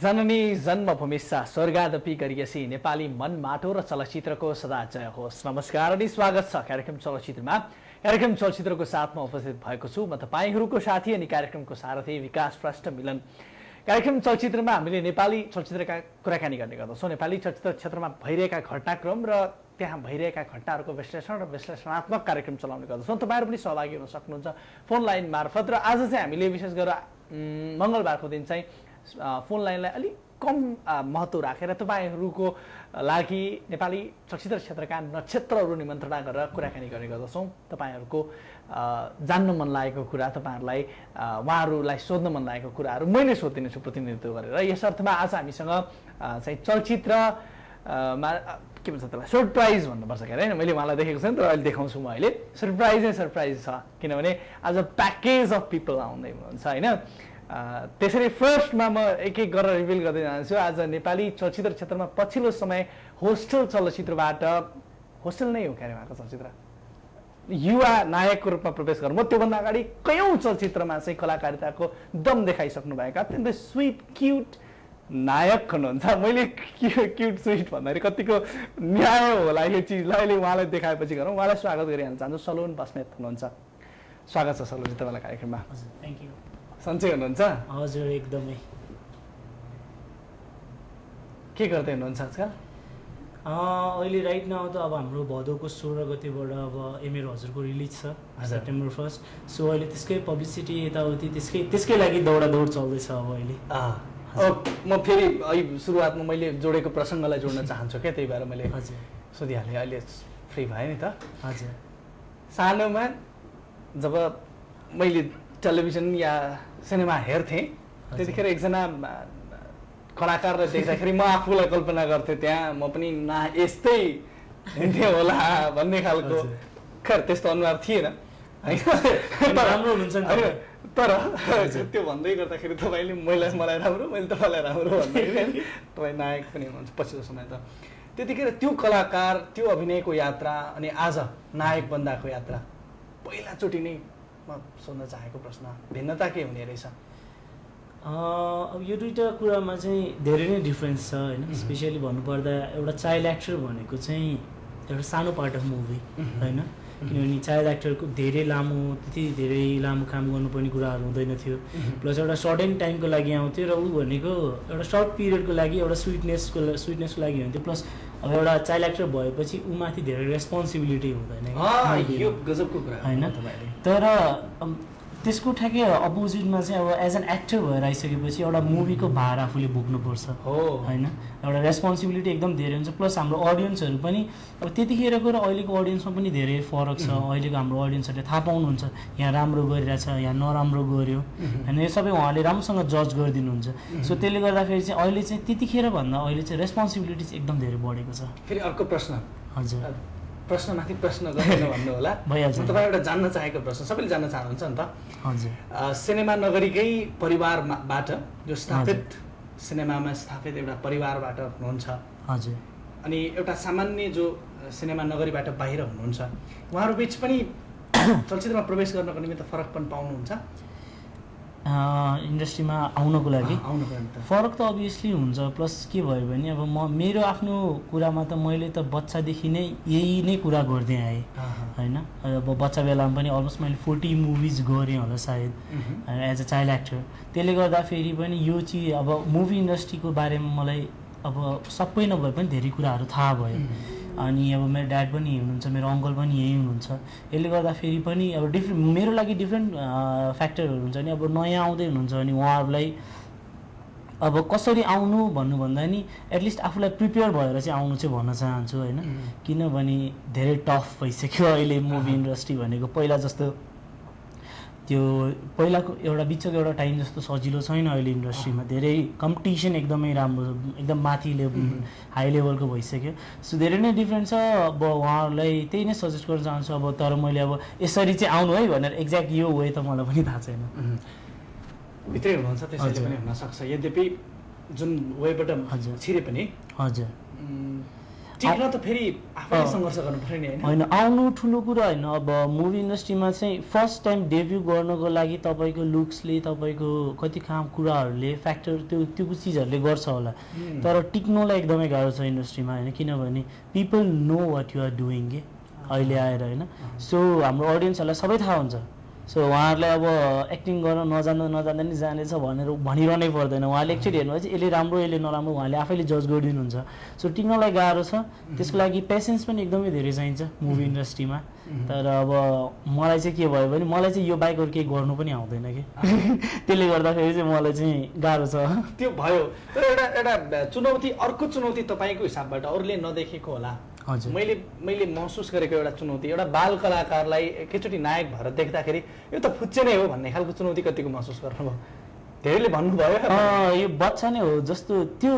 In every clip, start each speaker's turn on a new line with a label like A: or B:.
A: जननी जन्मभूमिस्सा स्वर्गादपि गरिएसी नेपाली मन माटो र चलचित्रको सदा जय होस्। नमस्कार अनि स्वागत छ कार्यक्रम चलचित्रमा। कार्यक्रम चलचित्रको साथमा उपस्थित भएको छु म तपाईहरुको साथी अनि कार्यक्रमको सारथी विकास श्रेष्ठ मिलन। कार्यक्रम चलचित्रमा हामीले नेपाली चलचित्रका कुराकानी गर्ने गर्दछौँ। नेपाली चलचित्र क्षेत्रमा भइरहेका घटनाक्रम र त्यहाँ भइरहेका घटनाहरूको विश्लेषण र विश्लेषणात्मक कार्यक्रम चलाउने गर्दछौँ। तपाईहरु पनि सहभागी हुन सक्नुहुन्छ फोन लाइन मार्फत। र आज चाहिँ हामीले विशेष गरेर मंगलबारको दिन चाहिँ फोन लाइनलाई अलि कम महत्त्व राखेर तपाईहरुको लागि नेपाली चलचित्र क्षेत्रका नक्षत्रहरू निमन्त्रणा गरेर कुराकानी गर्ने गर्दछौँ। तपाईहरुको जान्न मन लागेको कुरा, तपाईहरुलाई उहाँहरुलाई सोध्न मन लागेको कुराहरू मैले सोधिदिनेछु प्रतिनिधित्व गरेर। यस अर्थमा आज हामीसँग चाहिँ चलचित्र के भन्छ त्यसलाई सरप्राइज भन्नुपर्छ के हैन। मैले उहाँलाई देखेको छैन तर अहिले देखाउँछु म। अहिले सरप्राइज छ किनभने आज प्याकेज अफ पिपल आउँदै हुनुहुन्छ हैन। त्यसरी फर्स्टमा म एक एक गरेर रिभिल गर्दै जान्छु। आज नेपाली चलचित्र क्षेत्रमा पछिल्लो समय होस्टेल चलचित्रबाट, होस्टेल नै हो क्यारे भएको चलचित्र, युवा नायकको रूपमा प्रवेश गर्नु। म त्योभन्दा अगाडि कयौं चलचित्रमा चाहिँ कलाकारिताको दम देखाइसक्नु भएका अत्यन्तै स्वीट क्युट नायक हुनुहुन्छ। मैले क्युट स्वीट भन्दाखेरि कतिको न्याय होला यो चिजलाई अहिले उहाँलाई देखाएपछि गरौँ। उहाँलाई स्वागत गरिहाल्न चाहन्छु। सलोन बस्नेत हुनुहुन्छ, स्वागत छ सलोनजी तपाईँलाई कार्यक्रममा।
B: Thank you.
A: सन्चै हुनुहुन्छ?
B: हजुर एकदमै।
A: के गर्दै हुनुहुन्छ आजकल?
B: अहिले राइट नाउ त अब हाम्रो भदौको 16 गतेबाट अब एमएर हजुरको रिलिज छ सेप्टेम्बर 1 सो अहिले त्यसकै पब्लिसिटी यताउति त्यसकै लागि दौडादौड चल्दैछ अब अहिले।
A: म फेरि अहिले सुरुवातमा मैले जोडेको प्रसङ्गलाई जोड्न चाहन्छु क्या, त्यही भएर मैले
B: हजुर
A: सोधिहालेँ। अहिले फ्री भएँ नि त।
B: हजुर।
A: सानोमा जब मैले टेलिभिजन या सिनेमा हेर्थेँ त्यतिखेर एकजना कलाकारलाई देख्दाखेरि म आफूलाई कल्पना गर्थेँ त्यहाँ म पनि यस्तै हिँड्थेँ होला भन्ने खालको। खैर त्यस्तो अनुहार थिएन
B: राम्रो हुनुहुन्छ नि।
A: तर त्यो भन्दै गर्दाखेरि तपाईँले मलाई राम्रो, मैले तपाईँलाई राम्रो भन्दाखेरि तपाईँ नायक पनि हुनुहुन्छ पछिल्लो समय त। त्यतिखेर त्यो कलाकार, त्यो अभिनयको यात्रा अनि आज नायक बन्दाको यात्रा, पहिलाचोटि नै म सोध्न चाहेको प्रश्न, भिन्नता के हुने रहेछ?
B: अब यो दुईवटा कुरामा चाहिँ धेरै नै डिफ्रेन्स छ होइन। स्पेसियली भन्नुपर्दा एउटा चाइल्ड एक्टर भनेको चाहिँ एउटा सानो पार्ट अफ मुभी होइन, किनभने चाइल्ड एक्टरको त्यति धेरै लामो काम गर्नुपर्ने कुराहरू हुँदैन थियो। प्लस एउटा सर्टेन टाइमको लागि आउँथ्यो र ऊ भनेको एउटा सर्ट पिरियडको लागि एउटा स्विटनेसको लागि हुन्थ्यो। प्लस अब एउटा चाइल्ड एक्टर भएपछि ऊ माथि धेरै रेस्पोन्सिबिलिटी हुँदैन होइन। तर त्यसको ठ्याक्कै अपोजिटमा चाहिँ अब एज एन एक्टर भएर आइसकेपछि एउटा मुभीको भार आफूले बोक्नुपर्छ होइन। एउटा रेस्पोन्सिबिलिटी एकदम धेरै हुन्छ। प्लस हाम्रो अडियन्सहरू पनि अब त्यतिखेरको र अहिलेको अडियन्समा पनि धेरै फरक छ। अहिलेको हाम्रो अडियन्सहरूले थाहा पाउनुहुन्छ यहाँ राम्रो गरिरहेछ, यहाँ नराम्रो गर्यो होइन। यो सबै उहाँले राम्रोसँग जज गरिदिनुहुन्छ। सो त्यसले गर्दाखेरि चाहिँ अहिले चाहिँ त्यतिखेर भन्दा अहिले चाहिँ रेस्पोन्सिबिलिटी चाहिँ एकदम धेरै बढेको छ।
A: फेरि अर्को प्रश्न,
B: हजुर
A: प्रश्नमाथि प्रश्न गरेर भन्नु होला।
B: भइहाल्छ।
A: तपाईँ एउटा जान्न चाहेको प्रश्न सबैले जान्न चाहनुहुन्छ नि त।
B: हजुर।
A: सिनेमा नगरीकै परिवारबाट जो स्थापित सिनेमामा स्थापित एउटा परिवारबाट हुनुहुन्छ,
B: हजुर,
A: अनि एउटा सामान्य जो सिनेमा नगरीबाट बाहिर हुनुहुन्छ, उहाँहरू बिच पनि चलचित्रमा प्रवेश गर्नको निमित्त फरक पनि पाउनुहुन्छ?
B: इन्डस्ट्रीमा आउनको लागि फरक त अभियसली हुन्छ। प्लस के भयो भने अब मेरो आफ्नो कुरामा त मैले त बच्चादेखि नै यही नै कुरा गर्दै आएँ होइन। अब बच्चा बेलामा पनि अलमोस्ट मैले 40 मुभिज गरेँ होला सायद एज अ चाइल्ड एक्टर। त्यसले गर्दाखेरि पनि यो चिज अब मुभी इन्डस्ट्रीको बारेमा मलाई अब सबै नभए पनि धेरै कुराहरू थाहा भयो। अनि अब मेरो ड्याड पनि हुनुहुन्छ, मेरो अङ्कल पनि यही हुनुहुन्छ। यसले गर्दाखेरि पनि अब मेरो लागि डिफ्रेन्ट फ्याक्टरहरू हुन्छ नि। अब नयाँ आउँदै हुनुहुन्छ अनि उहाँहरूलाई अब कसरी आउनु भन्नुभन्दा नि एटलिस्ट आफूलाई प्रिपेयर भएर चाहिँ आउनु चाहिँ भन्न चाहन्छु होइन। किनभने धेरै टफ भइसक्यो अहिले मुभी इन्डस्ट्री भनेको। पहिला जस्तो त्यो पहिलाको एउटा बिचको एउटा टाइम जस्तो सजिलो छैन अहिले इन्डस्ट्रीमा। धेरै कम्पिटिसन एकदमै राम्रो, एकदम माथि लेभल, हाई लेभलको भइसक्यो। सो धेरै नै डिफ्रेन्ट छ। अब उहाँहरूलाई त्यही नै सजेस्ट गर्न चाहन्छु। अब तर मैले अब यसरी चाहिँ आउनु है भनेर एक्ज्याक्ट यो वे त मलाई पनि थाहा छैन।
A: भित्रै हुनुहुन्छ त्यसैले पनि हुनसक्छ। यद्यपि जुन वेबाट छिरे पनि
B: हजुर
A: टिक्न त फेरि आफैले सङ्घर्ष गर्नुपर्छ नि हैन?
B: होइन, आउनु ठुलो कुरा होइन। अब मुभी इन्डस्ट्रीमा चाहिँ फर्स्ट टाइम डेब्यू गर्नको लागि तपाईँको लुक्सले, तपाईँको कति कुराहरूले फ्याक्टर त्यो चिजहरूले गर्छ होला, तर टिक्नुलाई एकदमै गाह्रो छ इन्डस्ट्रीमा होइन, किनभने people know what you are doing के अहिले आएर होइन। सो हाम्रो अडियन्सहरूलाई सबै थाहा हुन्छ। सो उहाँहरूलाई अब एक्टिङ गर्न नजान्दा नि जानेछ भनेर भनिरहनै पर्दैन। उहाँले एकचोटि हेर्नुभएपछि यसले राम्रो यसले नराम्रो उहाँले आफैले जज गरिदिनुहुन्छ। सो टिक्नलाई गाह्रो छ, त्यसको लागि पेसेन्स पनि एकदमै धेरै चाहिन्छ मुभी इन्डस्ट्रीमा। तर अब मलाई चाहिँ के भयो भने मलाई चाहिँ यो बाहेक अरू केही गर्नु पनि आउँदैन कि त्यसले गर्दाखेरि चाहिँ मलाई चाहिँ गाह्रो छ।
A: त्यो भयो, तर एउटा चुनौती, अर्को चुनौती तपाईँको हिसाबबाट अरूले नदेखेको होला।
B: हजुर,
A: मैले महसुस गरेको एउटा चुनौती, एउटा बाल कलाकारलाई एकैचोटि नायक भएर देख्दाखेरि यो त फुच्चे नै हो भन्ने खालको चुनौती कतिको महसुस गर्नुभयो? धेरैले भन्नुभयो
B: यो बच्चा नै हो जस्तो त्यो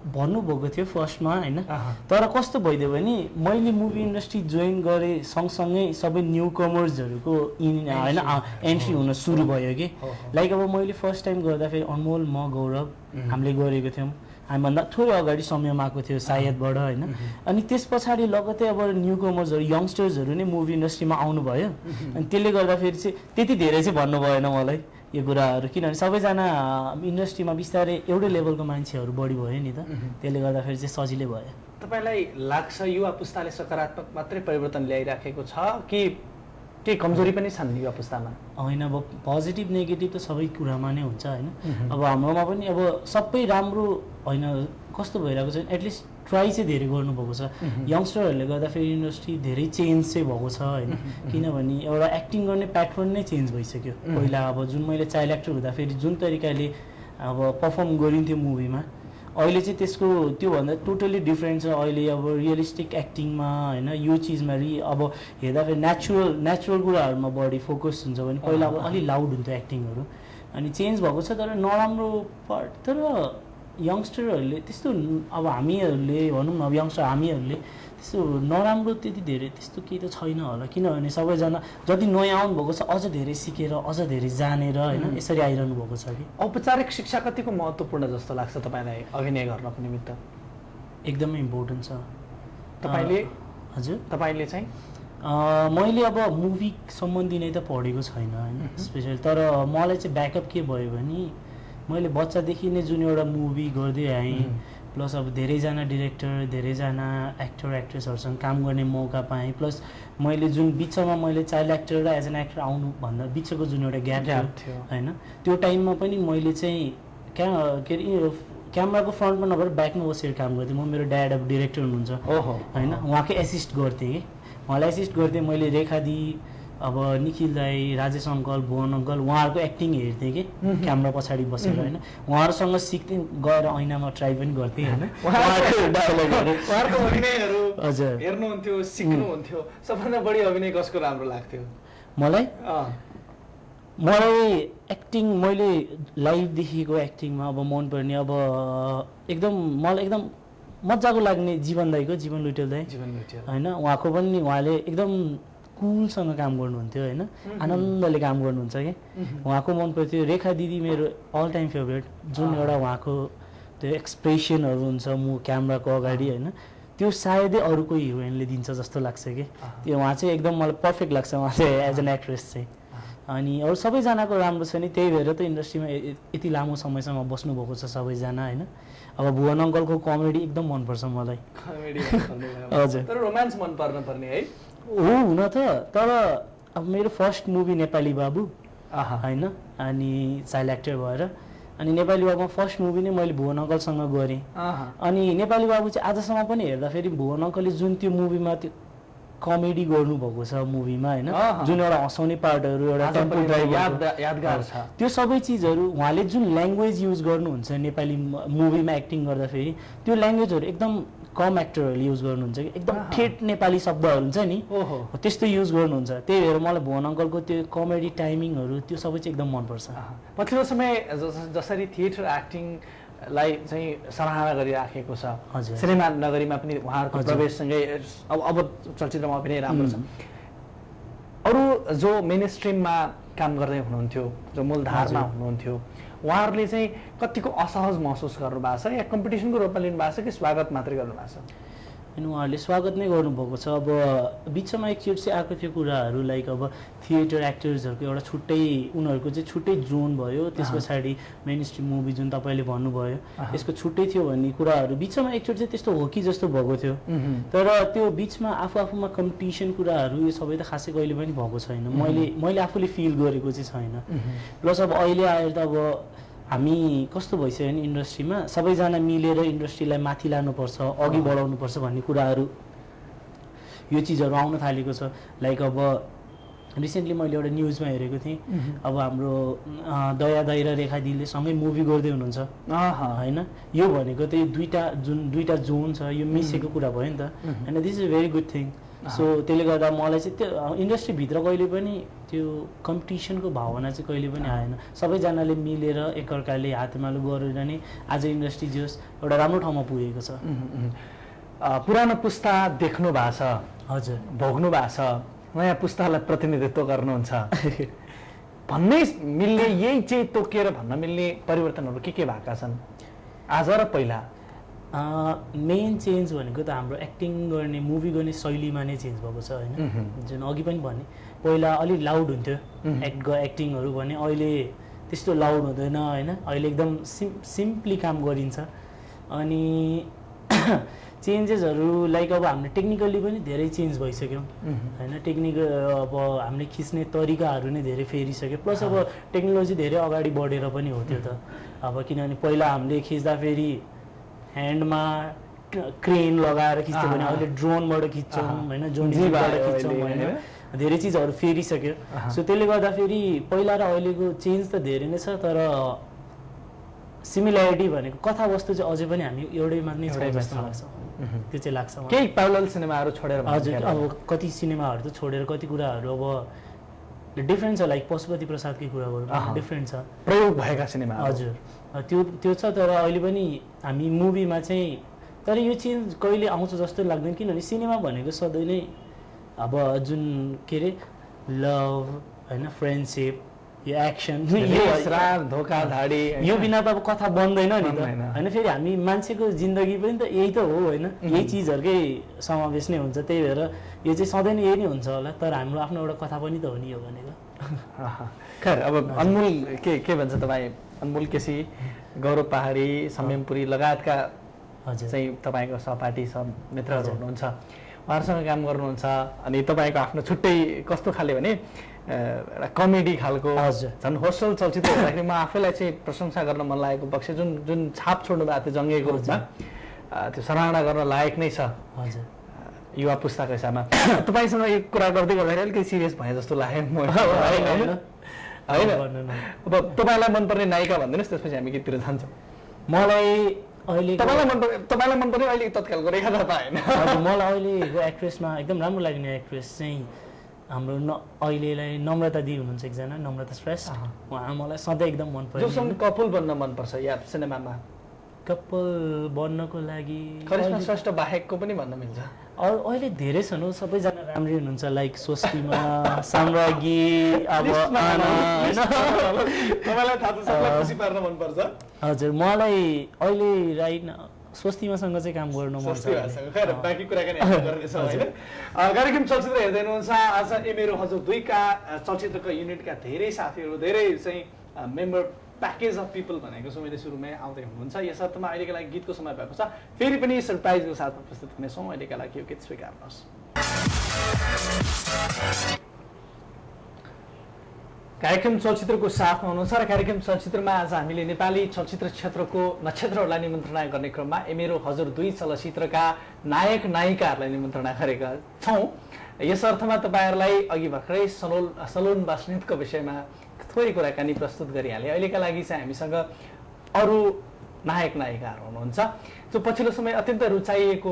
B: भन्नुभएको थियो फर्स्टमा होइन। तर कस्तो भइदियो भने मैले मुभी इन्डस्ट्री जोइन गरेँ सँगसँगै सबै न्यू कमर्सहरूको होइन एन्ट्री हुन सुरु भयो कि। लाइक अब मैले फर्स्ट टाइम गर्दाखेरि अनमोल, म गौरव हामीले गरेको थियौँ। हामीभन्दा थोरै अगाडि समयमा आएको थियो सायदबाट होइन। अनि त्यस पछाडि लगतै अब न्यू कमर्सहरू, यङ्स्टर्सहरू नै मुभी इन्डस्ट्रीमा आउनुभयो। अनि त्यसले गर्दाखेरि चाहिँ त्यति धेरै चाहिँ भन्नु भएन मलाई यो कुराहरू, किनभने सबैजना इन्डस्ट्रीमा बिस्तारै एउटै लेभलको मान्छेहरू बढी भयो नि त, त्यसले गर्दाखेरि चाहिँ सजिलै भयो।
A: तपाईँलाई लाग्छ युवा पुस्ताले सकारात्मक मात्रै परिवर्तन ल्याइराखेको छ कि केही कमजोरी पनि छन् युवा पुस्तामा?
B: होइन, अब पोजिटिभ नेगेटिभ त सबै कुरामा नै हुन्छ होइन। अब हाम्रोमा पनि अब सबै राम्रो होइन, कस्तो भइरहेको छ एटलिस्ट ट्राई चाहिँ धेरै गर्नुभएको छ यङ्स्टरहरूले गर्दाखेरि इन्डस्ट्री धेरै चेन्ज चाहिँ भएको छ होइन। किनभने एउटा एक्टिङ गर्ने प्याटर्न नै चेन्ज भइसक्यो। पहिला अब जुन मैले चाइल्ड एक्टर हुँदाखेरि जुन तरिकाले अब पर्फर्म गरिन्थ्यो मुभीमा, अहिले चाहिँ त्यसको त्योभन्दा टोटली डिफ्रेन्ट छ। अहिले अब रियलिस्टिक एक्टिङमा होइन, यो चिजमा अब हेर्दाखेरि नेचुरल कुराहरूमा बढी फोकस हुन्छ भने पहिला अब अलिक लाउड हुन्थ्यो एक्टिङहरू, अनि चेन्ज भएको छ। तर नराम्रो पार्ट, तर यङ्स्टरहरूले त्यस्तो अब हामीहरूले भनौँ न, अब यङ्स्टर हामीहरूले त्यस्तो नराम्रो त्यति धेरै त्यस्तो केही त छैन होला, किनभने सबैजना जति नयाँ आउनुभएको छ अझ धेरै सिकेर अझ धेरै जानेर होइन यसरी आइरहनु भएको छ कि।
A: औपचारिक शिक्षा कतिको महत्त्वपूर्ण जस्तो लाग्छ तपाईँलाई अभिनय गर्नको निमित्त?
B: एकदमै इम्पोर्टेन्ट छ।
A: तपाईँले?
B: हजुर,
A: तपाईँले चाहिँ?
B: मैले अब मुभी सम्बन्धी नै त पढेको छैन होइन स्पेसली, तर मलाई चाहिँ ब्याकअप के भयो भने मैले बच्चादेखि नै जुन एउटा मुभी गर्दै आएँ, प्लस अब धेरैजना डिरेक्टर, धेरैजना एक्टर एक्ट्रेसहरूसँग काम गर्ने मौका पाएँ। प्लस मैले जुन बिचमा मैले चाइल्ड एक्टर र एज एन एक्टर आउनुभन्दा बिचको जुन एउटा ग्याप थियो होइन, त्यो टाइममा पनि मैले चाहिँ के अरे क्यामेराको फ्रन्टमा नभएर ब्याकमा बसेर काम गर्थेँ। म मेरो ड्याड अब डिरेक्टर हुनुहुन्छ होइन, उहाँकै एसिस्ट गर्थेँ कि, उहाँलाई एसिस्ट गर्थेँ मैले। रेखा दी, अब निखिल दाई, राजेश अङ्कल, भुवन अङ्कल, उहाँहरूको एक्टिङ हेर्थेँ कि क्यामेरा पछाडि बसेर होइन। उहाँहरूसँग सिक्थेँ, गएर ऐनामा ट्राई पनि गर्थेँ होइन।
A: उहाँहरूको अभिनयहरू
B: हजुर
A: हेर्नुहुन्थ्यो, सिक्नुहुन्थ्यो। सबभन्दा बढी अभिनय कसको राम्रो लाग्थ्यो
B: मलाई? एक्टिङ मैले लाइभदेखिको एक्टिङमा अब मनपर्ने अब एकदम मलाई एकदम मजाको लाग्ने जीवन दाईको, जीवन लुइटेल दाई होइन। उहाँको पनि उहाँले एकदम कुलसँग काम गर्नुहुन्थ्यो होइन, आनन्दले काम गर्नुहुन्छ कि, उहाँको मन पर्थ्यो। रेखा दिदी मेरो अल टाइम फेभरेट, जुन एउटा उहाँको त्यो एक्सप्रेसनहरू हुन्छ क्यामेराको अगाडि होइन, त्यो सायदै अरू कोही हिरोइनले दिन्छ जस्तो लाग्छ कि। त्यो उहाँ चाहिँ एकदम मलाई पर्फेक्ट लाग्छ उहाँ चाहिँ एज एन एक्ट्रेस चाहिँ। अनि अरू सबैजनाको राम्रो छ नि, त्यही भएर त इन्डस्ट्रीमा यति लामो समयसम्म बस्नुभएको छ सबैजना होइन। अब भुवन अङ्कलको कमेडी एकदम मनपर्छ मलाई।
A: हजुर, तर रोमान्स मन पर्ने है
B: हो हुन त, तर अब मेरो फर्स्ट मुभी नेपाली बाबु होइन, अनि चाइल्ड एक्टर भएर, अनि नेपाली बाबुमा फर्स्ट मुभी नै मैले भुवन अङ्कलसँग गरेँ। अनि नेपाली बाबु चाहिँ आजसम्म पनि हेर्दाखेरि भुवन अङ्कलले जुन त्यो मुभीमा त्यो कमेडी गर्नुभएको छ मुभीमा होइन, जुन एउटा हँसाउने पार्टहरू, एउटा टेम्पो ड्राइभर
A: यादगार छ,
B: त्यो सबै चिजहरू उहाँले जुन ल्याङ्ग्वेज युज गर्नुहुन्छ नेपाली मुभीमा एक्टिङ गर्दाखेरि, त्यो ल्याङ्ग्वेजहरू एकदम कम एक्टरहरूले युज गर्नुहुन्छ कि, एकदम ठेट नेपाली शब्दहरू हुन्छ नि त्यस्तो युज गर्नुहुन्छ। त्यही भएर मलाई भुवन अङ्कलको त्यो कमेडी टाइमिङहरू त्यो सबै चाहिँ एकदम मनपर्छ।
A: पछिल्लो समय जसरी थिएटर एक्टिङलाई चाहिँ सराहना गरिराखेको छ, सिनेमा नगरीमा पनि उहाँहरूको प्रवेशसँगै अब चलचित्रमा अभिनय राम्रो छ। अरू जो मेन स्ट्रिममा काम गर्दै हुनुहुन्थ्यो, जो मूलधारमा हुनुहुन्थ्यो, उहाँहरूले चाहिँ कतिको असहज महसुस गर्नुभएको छ या कम्पिटिसनको रूपमा लिनु भएको छ कि स्वागत मात्रै गर्नुभएको छ?
B: अनि उहाँहरूले स्वागत नै गर्नुभएको छ। अब बिचमा एकचोटि चाहिँ आएको थियो कुराहरू लाइक अब थिएटर एक्टर्सहरूको एउटा छुट्टै उनीहरूको चाहिँ छुट्टै जोन भयो, त्यस पछाडि मेन स्ट्रिम मुभी जुन तपाईँले भन्नुभयो त्यसको छुट्टै थियो भन्ने कुराहरू बिचमा एकचोटि चाहिँ त्यस्तो हो कि जस्तो भएको थियो। तर त्यो बिचमा आफूमा कम्पिटिसन कुराहरू यो सबै त खासै कहिले पनि भएको छैन, मैले आफूले फिल गरेको चाहिँ छैन। प्लस अब अहिले आएर त अब हामी कस्तो भइसक्यो भने इन्डस्ट्रीमा सबैजना मिलेर इन्डस्ट्रीलाई माथि लानुपर्छ, अघि बढाउनुपर्छ भन्ने कुराहरू यो चिजहरू आउन थालेको छ। लाइक अब रिसेन्टली मैले एउटा न्युजमा हेरेको थिएँ, अब हाम्रो दया दाइ र रेखा दिदीले सँगै मुभी गर्दै हुनुहुन्छ होइन। यो भनेको चाहिँ दुईटा जोन छ, यो मिसेको कुरा भयो नि त होइन। This is a very good thing. So त्यसले गर्दा मलाई चाहिँ त्यो इन्डस्ट्रीभित्र कहिले पनि त्यो कम्पिटिसनको भावना चाहिँ कहिले पनि आएन। सबैजनाले मिलेर एकअर्काले हातमालो गरेर नै आज इन्डस्ट्री जस एउटा राम्रो ठाउँमा पुगेको छ।
A: पुरानो पुस्ता देख्नु भएको छ,
B: हजुर
A: भोग्नु भएको छ, नयाँ पुस्तालाई प्रतिनिधित्व गर्नुहुन्छ भन्नै मिल्ने, यही चाहिँ तोकेर भन्न मिल्ने परिवर्तनहरू के भएका छन् आज र पहिला?
B: मेन चेन्ज भनेको त हाम्रो एक्टिङ गर्ने मुभी गर्ने शैलीमा नै चेन्ज भएको छ होइन। जुन अघि पनि भने पहिला अलिक लाउड हुन्थ्यो एक्टिङहरू भने, अहिले त्यस्तो लाउड हुँदैन होइन। अहिले एकदम सिम्पली काम गरिन्छ। अनि चेन्जेसहरू लाइक अब हामीले टेक्निकली पनि धेरै चेन्ज भइसक्यौँ होइन। टेक्निकल अब हामीले खिच्ने तरिकाहरू नै धेरै फेरिसक्यो। प्लस अब टेक्नोलोजी धेरै अगाडि बढेर पनि हो त्यो त। अब किनभने पहिला हामीले खिच्दाखेरि ह्यान्डमा क्रेन लगाएर खिच्थ्यो भने अहिले ड्रोनबाट खिच्छौँ होइन, ड्रोनबाट खिच्छौँ होइन। धेरै चिजहरू फेरिसक्यो। सो त्यसले गर्दाखेरि पहिला र अहिलेको चेन्ज त धेरै नै छ, तर सिमिल्यारिटी भनेको कथावस्तु चाहिँ अझै पनि हामी एउटैमा नै छ जस्तो लाग्छ। त्यो चाहिँ लाग्छ
A: केही प्यारलल सिनेमाहरू छोडेर।
B: हजुर अब कति सिनेमाहरू त छोडेर कति कुराहरू अब डिफ्रेन्ट छ। लाइक पशुपति प्रसादकै कुरा गरौँ, डिफ्रेन्ट छ
A: प्रयोग भएका सिनेमा।
B: हजुर त्यो छ, तर अहिले पनि हामी मुभीमा चाहिँ तर यो चेन्ज कहिले आउँछ जस्तो लाग्दैन। किनभने सिनेमा भनेको सधैँ नै अब जुन के अरे लभ होइन, फ्रेन्डसिप, यो एक्सन,
A: धोकाधडी,
B: यो बिना त अब कथा बन्दैन नि त होइन। फेरि हामी मान्छेको जिन्दगी पनि त यही त हो होइन, यही चिजहरूकै समावेश नै हुन्छ। त्यही भएर यो चाहिँ सधैँ नै यही नै हुन्छ होला, तर हाम्रो आफ्नो एउटा कथा पनि त हो नि यो भनेको।
A: खैर अब अनमोल के भन्छ तपाईँ, अनमोल केसी, गौरव पहाडी, संयमपुरी लगायतका चाहिँ तपाईँको सहपाठी मित्रहरू हुनुहुन्छ, उहाँहरूसँग काम गर्नुहुन्छ। अनि तपाईँको आफ्नो छुट्टै कस्तो खाले भने एउटा कमेडी खालको झन् होस्टल चलचित्र हेर्दाखेरि म आफैलाई चाहिँ प्रशंसा गर्न मन लागेको पक्ष जुन छाप छोड्नु भएको थियो जङ्गेको रूपमा, त्यो सराहना गर्न लायक नै छ युवा पुस्ताको हिसाबमा। तपाईँसँग यो कुरा गर्दै गर्दाखेरि अलिकति सिरियस भए जस्तो लाग्यो होइन। अब तपाईँलाई मनपर्ने नायिका भनिदिनुहोस्, त्यसपछि हामी गीततिर जान्छौँ।
B: मलाई अहिले
A: तपाईँलाई मनपर्ने अहिले तत्कालको रेखा थापा होइन?
B: हजुर मलाई अहिलेको एक्ट्रेसमा एकदम राम्रो लाग्ने एक्ट्रेस चाहिँ हाम्रो अहिलेलाई नम्रता दी हुनुहुन्छ एकजना, नम्रता श्रेष्ठ। उहाँ मलाई सधैँ एकदम मनपर्छ।
A: जोसँग कपल बन्न मनपर्छ या सिनेमामा
B: कपल बन्नको लागि
A: करिश्मा श्रेष्ठ बाहेकको पनि भन्न मिल्छ?
B: अहिले धेरै छन् हो, सबैजना राम्रै हुनुहुन्छ। लाइक स्वस्तिमा, साम्राज्ञी, अब
A: तपाईँलाई थाहा छ सबैलाई खुसी पार्न मनपर्छ?
B: हजुर मलाई अहिले राइट स्वस्तिमासँग चाहिँ काम गर्नु मन छ।
A: खैर बाँकी कुराकानी हामी गर्नेछौँ होइन। कार्यक्रम चलचित्र हेर्दै हुनुहुन्छ। आज मेरो हजुर दुईका चलचित्रको युनिटका धेरै साथीहरू, धेरै चाहिँ मेम्बर प्याकेज अफ पिपल भनेको छु मैले सुरुमै आउँदै हुनुहुन्छ। यस अर्थमा अहिलेका लागि गीतको समय भएको छ, फेरि पनि सरप्राइजको साथमा उपस्थित हुनेछौँ। अहिलेका लागि यो गीत स्वीकार्नुहोस्। कार्यक्रम चलचित्रको साथमा हुनुहुन्छ र कार्यक्रम चलचित्रमा आज हामीले नेपाली चलचित्र क्षेत्रको नक्षत्रहरूलाई निमन्त्रणा गर्ने क्रममा मेरो हजुर दुई चलचित्रका नायक नायिकाहरूलाई निमन्त्रणा गरेका छौँ। यस अर्थमा तपाईँहरूलाई अघि भर्खरै सलोन बस्नेतको विषयमा थोरै कुराकानी प्रस्तुत गरिहालेँ। अहिलेका लागि चाहिँ हामीसँग अरू नायक नायिकाहरू हुनुहुन्छ जो पछिल्लो समय अत्यन्त रुचाइएको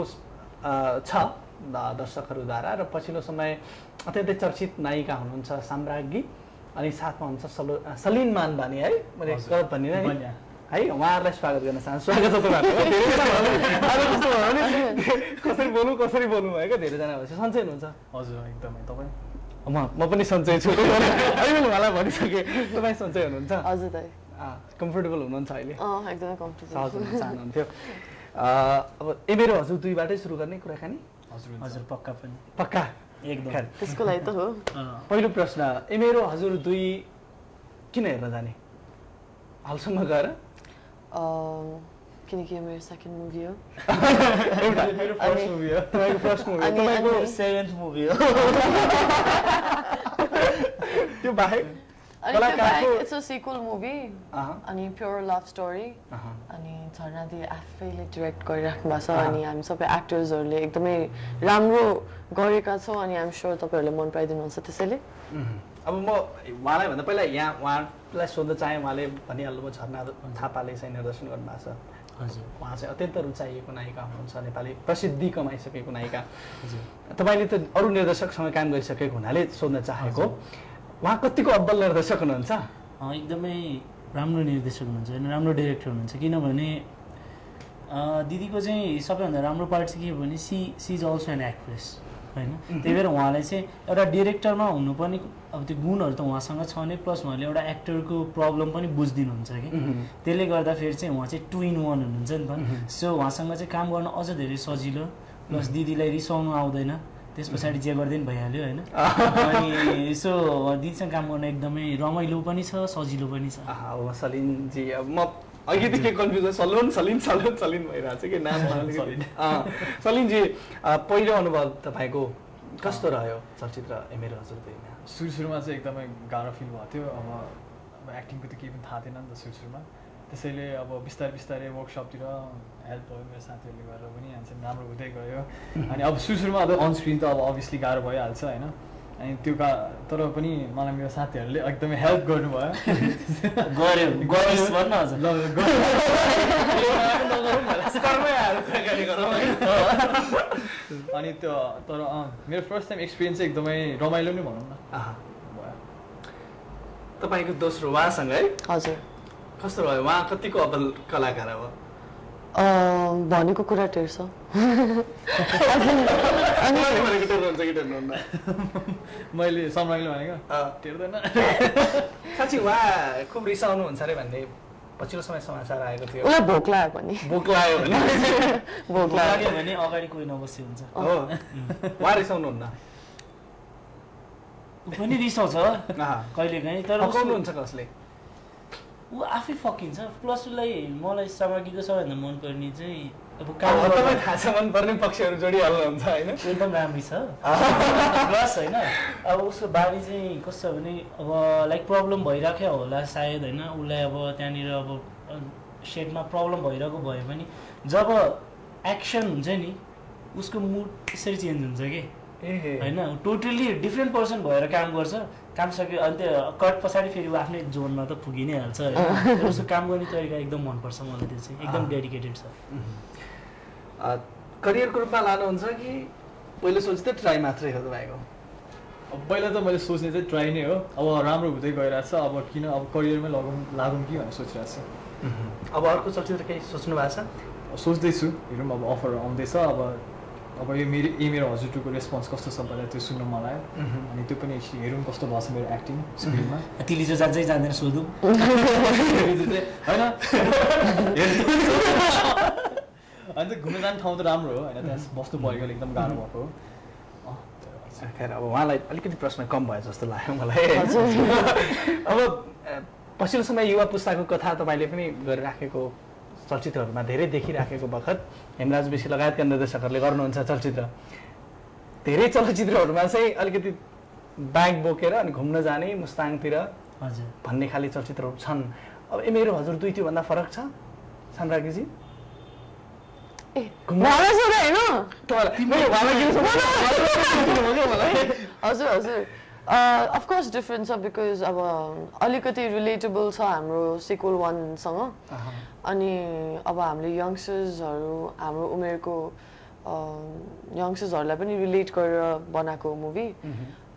A: छ दर्शकहरूद्वारा, र पछिल्लो समय अत्यन्तै चर्चित नायिका हुनुहुन्छ साम्राज्ञी, अनि साथमा हुन्छ सलिन मानबानी है, मैले गलत भनिनँ है। उहाँहरूलाई स्वागत गर्न चाहन्छु। स्वागत छ तपाईँहरू। कसरी बोल्नु भएको धेरैजना भएपछि सन्चै हुनुहुन्छ?
C: हजुर एकदमै। तपाईँ?
A: म पनि सन्चै छु। अहिले उहाँलाई भनिसकेँ, तपाईँ सन्चै हुनुहुन्छ?
D: हजुर दाइ।
A: कम्फर्टेबल हुनुहुन्छ अहिले?
D: एकदमै कम्फर्टेबल
A: चाहनुहुन्थ्यो। अब मेरो हजुर दुईबाटै सुरु गर्ने कुराकानी
B: हजुर पक्का पनि
A: पक्का
B: एकदम
C: त्यसको लागि त हो
A: पहिलो प्रश्न मेरो हजुर दुई किन हेर्न जाने हालसम्म गएर
C: किनकि मेरो सेकेन्ड मुभी हो
A: मेरो फर्स्ट मुभी हो तपाईँको फर्स्ट मुभी
B: तपाईँको 7th मुभी हो
A: त्यो बाहेक
C: इट्स अ सिक्वल मुभी अनि प्योर लभ स्टोरी अनि झरना दिदी आफैले डिरेक्ट गरिराख्नु भएको छ अनि हामी सबै एक्टर्सहरूले एकदमै राम्रो गरेका छौँ अनि आइएम स्योर तपाईँहरूले मन पराइदिनुहुन्छ त्यसैले
A: अब म उहाँलाई भन्दा पहिला यहाँ उहाँलाई सोध्न चाहेँ उहाँले भनिहाल्नु भयो झरना थापाले चाहिँ निर्देशन गर्नुभएको छ
B: हजुर
A: उहाँ चाहिँ अत्यन्त रुचाइएको नायिका हुनुहुन्छ नेपाली प्रसिद्धि कमाइसकेको नायिका तपाईँले त अरू निर्देशकसँग काम गरिसकेको हुनाले सोध्न चाहेको उहाँ कतिको अब्बल निर्देशक हुनुहुन्छ
B: एकदमै राम्रो निर्देशक हुनुहुन्छ होइन राम्रो डिरेक्टर हुनुहुन्छ किनभने दिदीको चाहिँ सबैभन्दा राम्रो पार्ट चाहिँ के हो भने she is also an actress होइन त्यही भएर उहाँलाई चाहिँ एउटा डिरेक्टरमा हुनुपर्ने अब त्यो गुणहरू त उहाँसँग छ नै प्लस उहाँले एउटा एक्टरको प्रब्लम पनि बुझिदिनुहुन्छ कि त्यसले गर्दाखेरि चाहिँ उहाँ चाहिँ 2 in 1 हुनुहुन्छ नि त सो उहाँसँग चाहिँ काम गर्न अझ धेरै सजिलो प्लस दिदीलाई रिसाउनु आउँदैन त्यस पछाडि जे गर्दै नि भइहाल्यो होइन अनि यसो दिदीसँग काम गर्न एकदमै रमाइलो पनि छ सजिलो पनि छ
A: अब सलिनजी अब म अघिदेखि कन्फ्युजन सलिन भइरहेको छ कि नाम सलिनजी पहिलो अनुभव तपाईँको कस्तो रह्यो चलचित्र मेरो हजुर दुईमा
D: सुरुमा चाहिँ एकदमै गाह्रो फिल भएको थियो अब एक्टिङको त केही पनि थाहा थिएन नि त सुरुमा त्यसैले अब बिस्तारै वर्कसपतिर हेल्प भयो मेरो साथीहरूले गरेर पनि चाहिँ राम्रो हुँदै गयो अनि अब सुरुमा अब अन स्क्रिन त अब अभियसली गाह्रो भइहाल्छ होइन अनि त्यो तर पनि मलाई मेरो साथीहरूले एकदमै हेल्प गर्नुभयो अनि त्यो तर मेरो फर्स्ट टाइम एक्सपिरियन्स चाहिँ एकदमै रमाइलो नै भनौँ न
A: तपाईँको दोस्रो उहाँसँग है
C: हजुर
A: कस्तो भयो उहाँ कतिको अब्बल कलाकार अब
C: भनेको कुरा टेर्छ
D: मैले सम्राङले भनेको टेर्दैन
A: साँच्ची उहाँ खुब रिसाउनुहुन्छ अरे भन्ने पछिल्लो समय समाचार आएको थियो
C: उसलाई भोक लाग्यो भने
A: भोक लाग्यो
B: भने अगाडि कोही नबसी हुन्छ
A: हो उहाँ रिसाउनुहुन्न
B: ऊ पनि रिसाउँछ कहिलेकाहीँ तर
A: पकाउनुहुन्छ कसले
B: ऊ आफै फकिन्छ प्लस उसलाई मलाई सामग्रीको सबैभन्दा मनपर्ने चाहिँ अब
A: तपाईँ थाहा छ मनपर्ने पक्षहरू जोडिहाल्नुहुन्छ होइन
B: एकदम राम्रै छ प्लस होइन अब उसको बानी चाहिँ कस्तो भने अब लाइक प्रब्लम भइराख्यो होला सायद होइन उसलाई अब त्यहाँनिर अब सेटमा प्रब्लम भइरहेको भए पनि जब एक्सन हुन्छ नि उसको मुड यसरी चेन्ज हुन्छ कि होइन टोटल्ली डिफ्रेन्ट पर्सन भएर काम गर्छ काम सक्यो अनि त्यो कट पछाडि फेरि ऊ आफ्नै जोनमा त पुगि नै हाल्छ होइन उसको काम गर्ने तरिका एकदम मनपर्छ मलाई त्यो चाहिँ एकदम डेडिकेटेड छ
A: करियरको रूपमा लानुहुन्छ कि पहिलो सोच त ट्राई मात्रै हो तपाईँको
D: अब पहिला त मैले सोच्ने चाहिँ ट्राई नै हो अब राम्रो हुँदै गइरहेछ अब किन अब करियरमै लागौँ कि भनेर सोचिरहेको छु
A: अब अर्को चलचित्र केही सोच्नु भएको छ
D: सोच्दैछु हेरौँ अब अफर आउँदैछ अब यो मेरो हजुर टुको रेस्पोन्स कस्तो छ भनेर त्यो सुन्न मलाई अनि त्यो पनि हेरौँ कस्तो भएको छ मेरो एक्टिङ स्क्रिनमा
B: तिलिजो जान्छै जाँदैन सोधौँ
D: होइन अनि त घुम्न जाने ठाउँ त राम्रो हो होइन त्यहाँ बस्नु परेकोले एकदम गाह्रो भएको हो
A: खैर अब उहाँलाई अलिकति प्रश्न कम भयो जस्तो लाग्यो मलाई अब पछिल्लो समय युवा पुस्ताको कथा तपाईँले पनि गरिराखेको चलचित्रहरूमा धेरै देखिराखेको बखत हेमराज विशी लगायतका निर्देशकहरूले गर्नुहुन्छ चलचित्र धेरै चलचित्रहरूमा चाहिँ अलिकति ब्याग बोकेर अनि घुम्न जाने मुस्ताङतिर भन्ने खाले चलचित्रहरू छन् अब मेरो हजुर दुई त्योभन्दा फरक छ साम्राज्ञजी
C: हजुर हजुर अफकोर्स डिफ्रेन्ट छ बिकज अब अलिकति रिलेटेबल छ हाम्रो सिक्वल 1 सँग अनि अब हामीले यङ्स्टर्सहरू हाम्रो उमेरको यङ्स्टर्सहरूलाई पनि रिलेट गरेर बनाएको मुभी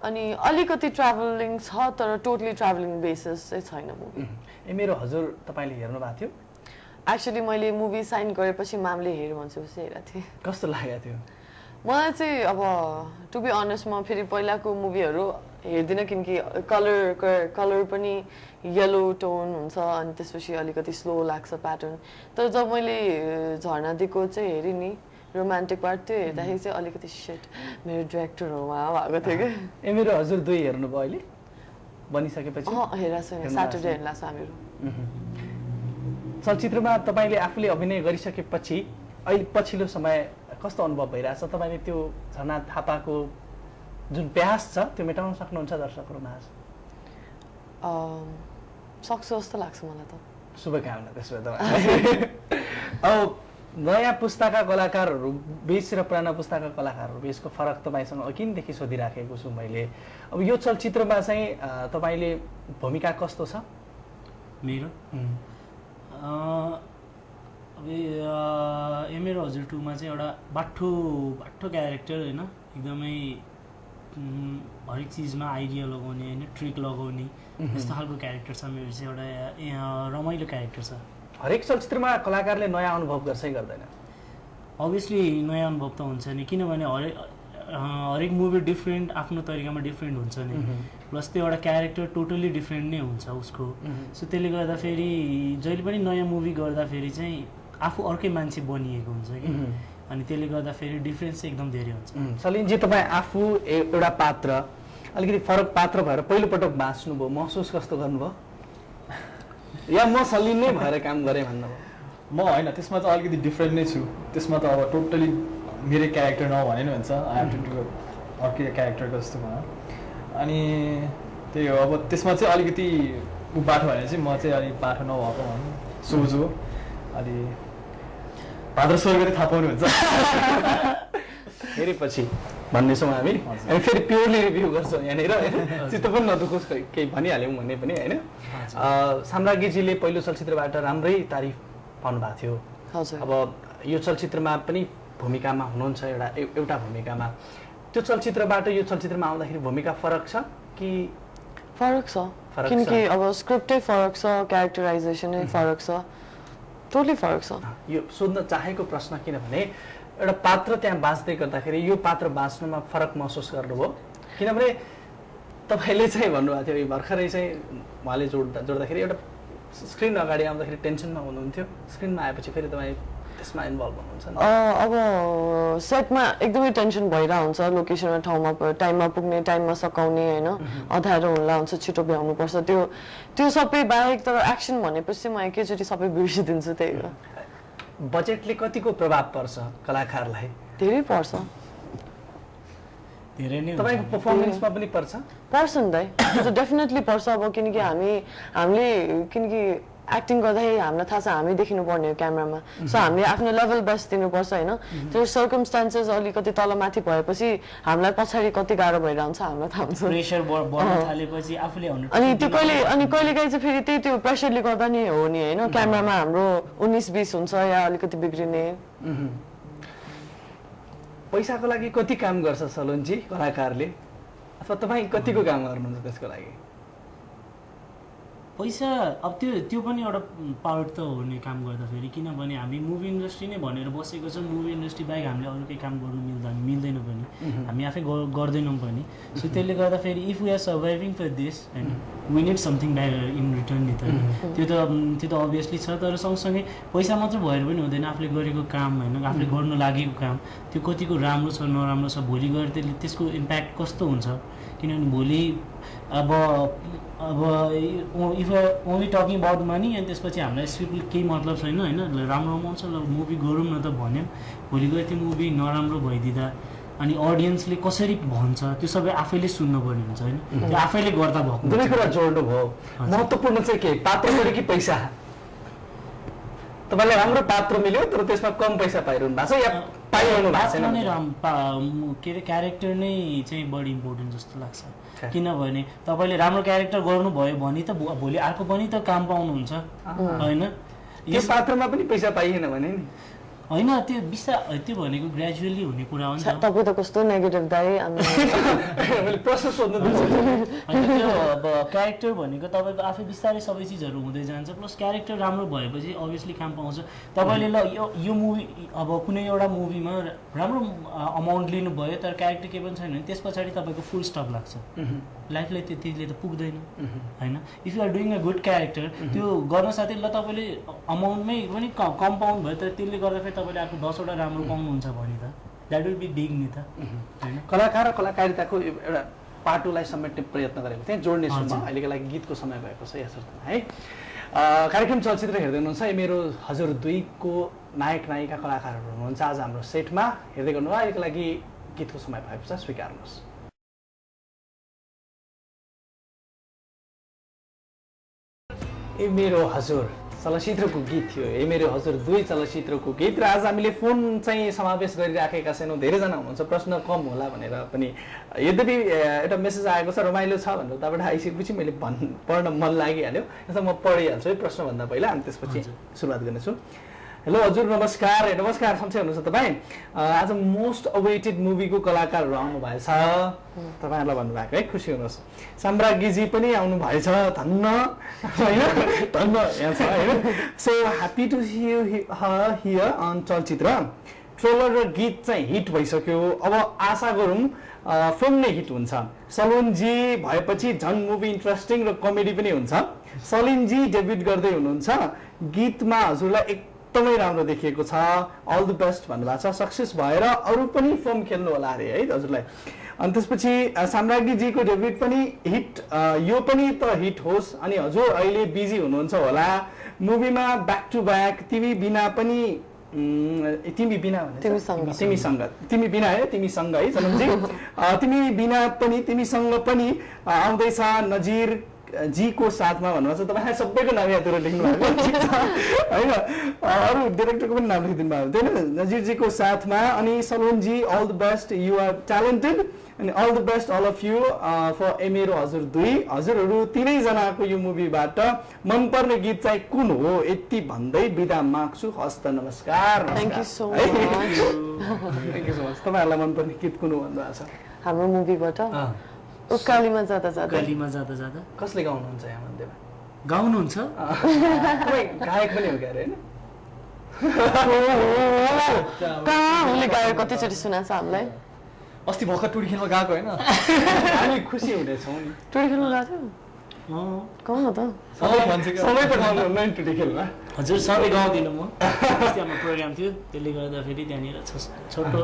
C: अनि अलिकति ट्राभलिङ छ तर टोटली ट्राभलिङ बेसिस चाहिँ छैन मुभी
A: मेरो हजुर तपाईँले हेर्नु भएको थियो
C: एक्चुअली मैले मुभी साइन गरेपछि म्यामले हेर भन्छेपछि हेरेको थिएँ
A: कस्तो लागेको थियो
C: मलाई चाहिँ अब टु बी अनेस्ट म फेरि पहिलाको मुभीहरू हेर्दिनँ किनकि कलर पनि येलो टोन हुन्छ अनि त्यसपछि अलिकति स्लो लाग्छ प्याटर्न तर जब मैले झर्ना दिको चाहिँ हेरेँ नि रोमान्टिक पार्ट त्यो हेर्दाखेरि चाहिँ अलिकति सेट मेरो डिरेक्टर हो उहाँ भएको थियो कि
A: ए मेरो हजुर 2 हेर्नुभयो अहिले बनिसकेपछि
C: हेरेको छैन स्याटरडे हेर्ला छ हामीहरू
A: चलचित्रमा तपाईँले आफूले अभिनय गरिसकेपछि अहिले पछिल्लो समय कस्तो अनुभव भइरहेछ तपाईँले त्यो झरना थापाको जुन प्यास छ त्यो मेटाउन सक्नुहुन्छ दर्शकहरूमा
C: सक्छु जस्तो लाग्छ मलाई त
A: शुभकामना त्यसो भए तपाईँ अब नयाँ पुस्ताका कलाकारहरू बिच र पुराना पुस्ताका कलाकारहरू बिचको फरक तपाईँसँग अघिदेखि सोधिराखेको छु मैले अब यो चलचित्रमा चाहिँ तपाईँले भूमिका कस्तो छ
B: मेरो अब मेरो हजुर 2 मा चाहिँ एउटा बाठो क्यारेक्टर होइन एकदमै हरेक चिजमा आइडिया लगाउने होइन ट्रिक लगाउने यस्तो खालको क्यारेक्टर छ मेरो चाहिँ एउटा रमाइलो क्यारेक्टर छ
A: हरेक चलचित्रमा कलाकारले नयाँ अनुभव गर्छै गर्दैन
B: अभियसली नयाँ अनुभव त हुन्छ नि किनभने हरेक मुभी डिफ्रेन्ट आफ्नो तरिकामा डिफ्रेन्ट हुन्छ नि प्लस त्यो एउटा क्यारेक्टर टोटली डिफ्रेन्ट नै हुन्छ उसको सो त्यसले गर्दाखेरि जहिले पनि नयाँ मुभी गर्दाखेरि चाहिँ आफू अर्कै मान्छे बनिएको हुन्छ कि अनि त्यसले गर्दाखेरि डिफ्रेन्स चाहिँ एकदम धेरै हुन्छ
A: सलिनजी तपाईँ आफू एउटा पात्र अलिकति फरक पात्र भएर पहिलोपटक बाँच्नुभयो महसुस कस्तो गर्नुभयो या म सलिन नै भएर काम गरेँ भन्नुभयो
D: म होइन त्यसमा चाहिँ अलिकति डिफ्रेन्ट नै छु त्यसमा त अब टोटली मेरै क्यारेक्टर नभने नि हुन्छ आई हेभ टु डु अर्कै क्यारेक्टरको जस्तो भयो अनि त्यही हो अब त्यसमा चाहिँ अलिकति बाठो भने चाहिँ म चाहिँ अलिक बाठो नभएको भनौँ सोझो अलि भाद्र स्वर्ग थाहा पाउनुहुन्छ
A: फेरि पछि भन्नेछौँ हामी अनि फेरि प्योरली रिभ्यू गर्छौँ यहाँनिर होइन चित्त पनि नदुखोस् केही भनिहाल्यौँ भन्ने पनि होइन साम्राज्ञीजीले पहिलो चलचित्रबाट राम्रै तारिफ पाउनु भएको थियो अब यो चलचित्रमा पनि भूमिकामा हुनुहुन्छ एउटा भूमिकामा त्यो चलचित्रबाट यो चलचित्रमा आउँदाखेरि भूमिका फरक छ कि
C: फरक छ किनकि अब स्क्रिप्टै फरक छ क्यारेक्टराइजेसनै फरक छ टोटली फरक छ
A: यो सोध्न चाहेको प्रश्न किनभने एउटा पात्र त्यहाँ बाँच्दै गर्दाखेरि यो पात्र बाँच्नुमा फरक महसुस गर्नुभयो किनभने तपाईँले चाहिँ भन्नुभएको थियो भर्खरै चाहिँ उहाँले जोड्दाखेरि एउटा स्क्रिन अगाडि आउँदाखेरि टेन्सनमा हुनुहुन्थ्यो स्क्रिनमा आएपछि फेरि तपाईँ त्यसमा इन्भल्भ हुनुहुन्छ
C: अब सेटमा एकदमै टेन्सन भइरहेको हुन्छ लोकेसनमा ठाउँमा टाइममा पुग्ने टाइममा सकाउने होइन अँध्यारो हुँला हुन्छ छिटो भ्याउनुपर्छ त्यो सबै बाहेक तर एक्सन भनेपछि म एकैचोटि सबै बिर्सिदिन्छु त्यही हो
A: बजेटले कतिको प्रभाव पर्छ कलाकारलाई
C: धेरै पर्छ
B: धेरै नै
A: तपाईँको पर्फर्मेन्समा पनि पर्छ
C: नि दाइ त्यो डेफिनेटली पर्छ अब किनकि हामीले किनकि एक्टिङ गर्दाखेरि हामीलाई थाहा छ हामी देखिनुपर्ने हो क्यामेरामा सो हामीले आफ्नो लेभल बेस्ट दिनुपर्छ होइन त्यो सर्कमस्टान्सेस अलिकति तलमाथि भएपछि हामीलाई पछाडि कति गाह्रो भइरहन्छ हामीलाई थाहा हुन्छ
B: प्रेसर बढ्न थालेपछि आफूले
C: अनि त्यो कहिलेकाहीँ चाहिँ फेरि त्यो प्रेसरले गर्दा नि हो नि होइन क्यामेरामा हाम्रो 19-20 हुन्छ या अलिकति बिग्रिने
A: पैसाको लागि कति काम गर्छ सलोनजी कलाकारले अथवा तपाईँ कतिको काम गर्नुहुन्छ त्यसको लागि
B: पैसा अब त्यो पनि एउटा पार्ट त हो नि काम गर्दाखेरि किनभने हामी मुभी इन्डस्ट्री नै भनेर बसेको छौँ मुभी इन्डस्ट्री बाहेक हामीले अरू केही काम गर्नु मिल्दैन पनि हामी आफै गर्दैनौँ पनि सो त्यसले गर्दाखेरि if we are surviving for this होइन we need something back in return नि त त्यो त अभियसली छ तर सँगसँगै पैसा मात्र भएर पनि हुँदैन आफूले गरेको काम होइन आफूले गर्नु लागेको काम त्यो कतिको राम्रो छ नराम्रो छ भोलि गएर त्यसको इम्प्याक्ट कस्तो हुन्छ किनभने भोलि अब if only talking about money अनि त्यसपछि हामीलाई स्क्रिप्टले केही मतलब छैन होइन राम्रो आउँछ ल मुभी गरौँ न त भन्यौँ भोलि गएर त्यो मुभी नराम्रो भइदिँदा अनि अडियन्सले कसरी भन्छ त्यो सबै आफैले सुन्नुपर्ने हुन्छ होइन त्यो आफैले गर्दा भएको
A: दुवै कुरा जोड्नु भयो महत्त्वपूर्ण चाहिँ के पात्र गरे कि पैसा तपाईँलाई राम्रो पात्र मिल्यो तर त्यसमा कम पैसा पाइरहनु भएको छ या पाइरहनु भएको छैन
B: के अरे क्यारेक्टर नै चाहिँ बढी इम्पोर्टेन्ट जस्तो लाग्छ किनभने तपाईँले राम्रो क्यारेक्टर गर्नुभयो भने त भोलि अर्को पनि त काम पाउनुहुन्छ होइन
A: यस पात्रमा पनि पैसा पाइएन भने नि
B: होइन त्यो भनेको ग्रेजुअली हुने कुरा हो नि त
C: तपाईँ त कस्तो नेगेटिभ दाइ
A: मैले प्रश्न सोध्नु
B: त्यो अब क्यारेक्टर भनेको तपाईँको आफै बिस्तारै सबै चिजहरू हुँदै जान्छ प्लस क्यारेक्टर राम्रो भएपछि अभियसली काम पाउँछ तपाईँले ल यो मुभी अब कुनै एउटा मुभीमा राम्रो अमाउन्ट लिनुभयो तर क्यारेक्टर केही पनि छैन भने त्यस पछाडि तपाईँको फुल स्टप लाग्छ लाइफलाई त्यतिले त पुग्दैन होइन if you are doing a good character त्यो गर्न साथै ल तपाईँले अमाउन्टमै पनि कम्पाउन्ड भयो तर त्यसले गर्दाखेरि तपाईँले आफ्नो 10 वटा राम्रो पाउनुहुन्छ भने त द्याट विल बी बिग नि त होइन
A: कलाकार र कलाकारिताको एउटा पाटोलाई समेट्ने प्रयत्न गरेको थिएँ जोड्ने सुनमा अहिलेको लागि गीतको समय भएको छ यसर्थ है कार्यक्रम चलचित्र हेर्दै हुनुहुन्छ मेरो हजुर 2 को नायक नायिका कलाकारहरू हुनुहुन्छ आज हाम्रो सेटमा हेर्दै गर्नु अहिलेको लागि गीतको समय भएको छ स्वीकार्नुहोस् ए मेरो हजुर चलचित्रको गीत थियो ए मेरो हजुर 2 चलचित्रको गीत र आज हामीले फोन चाहिँ समावेश गरिराखेका छैनौँ धेरैजना हुनुहुन्छ प्रश्न कम होला भनेर पनि यद्यपि एउटा मेसेज आएको छ रमाइलो छ भनेर उताबाट आइसकेपछि मैले पढ्न मन लागिहाल्यो त्यसमा म पढिहाल्छु है प्रश्नभन्दा पहिला अनि त्यसपछि सुरुवात गर्नेछु हेलो हजुर नमस्कार नमस्कार सन्चै हुनुहुन्छ तपाईँ आज मोस्ट अवेटेड मुभीको कलाकारहरू आउनु भएछ तपाईँहरूलाई भन्नुभएको है खुसी हुनुहोस् साम्राज्ञीजी पनि आउनु भएछ धन्न होइन धन्न यहाँ छ होइन so happy to see you here on चलचित्र ट्रेलर र गीत चाहिँ हिट भइसक्यो अब आशा गरौँ फिल्म नै हिट हुन्छ सलोनजी भएपछि झन् मुभी इन्ट्रेस्टिङ र कमेडी पनि हुन्छ सलिनजी डेब्युट गर्दै हुनुहुन्छ गीतमा हजुरलाई एकदमै राम्रो देखिएको छ अल द बेस्ट भन्नुभएको छ सक्सेस भएर अरू पनि फिल्म खेल्नु होला अरे है हजुरलाई अनि त्यसपछि साम्राज्ञीजीको डेब्युट पनि हिट यो पनि त हिट होस् अनि हजुर अहिले बिजी हुनुहुन्छ होला मुभीमा ब्याक टु ब्याक तिमी बिना पनि तिमी बिना तिमी बिना है तिमीसँग है सनमजी तिमी बिना पनि तिमीसँग पनि आउँदैछ नजिर जीको साथमा भन्नुहुन्छ तपाईँ सबैको नाम यहाँतिर लेख्नु भएको होइन अरू डिरेक्टरको पनि नाम लेखिदिनु भएको थियो होइन नजिरजीको साथमा अनि सलोनजी all the best you are talented अनि all the best all of you for a मेरो हजुर 2 हजुरहरू तीनैजनाको यो मुभीबाट मनपर्ने गीत चाहिँ कुन हो यति भन्दै बिदा माग्छु हस्त नमस्कार
C: थ्याङ्क यू सो मच
A: तपाईँहरूलाई मनपर्ने गीत कुन हो भन्नुभएको छ
C: हाम्रो मुभीबाट उकालीमा जाँदा
B: जाँदा
A: कसले गाउनुहुन्छ यहाँ मध्येमा
B: गाउनुहुन्छ
A: गायक पनि हो क्या अरे
C: होइन उसले गायो कतिचोटि सुनाएको छ हामीलाई
D: अस्ति भर्खर टुडी खेल्न गएको होइन
A: हामी खुसी हुनेछौँ नि
C: टुडी खेल्नु गएको थियो गाउँ न त
A: सबै त गाउनु टुडी खेल्न
B: हजुर सबै गाउँदिनँ म अस्ति हाम्रो प्रोग्राम थियो त्यसले गर्दाखेरि त्यहाँनिर छोटो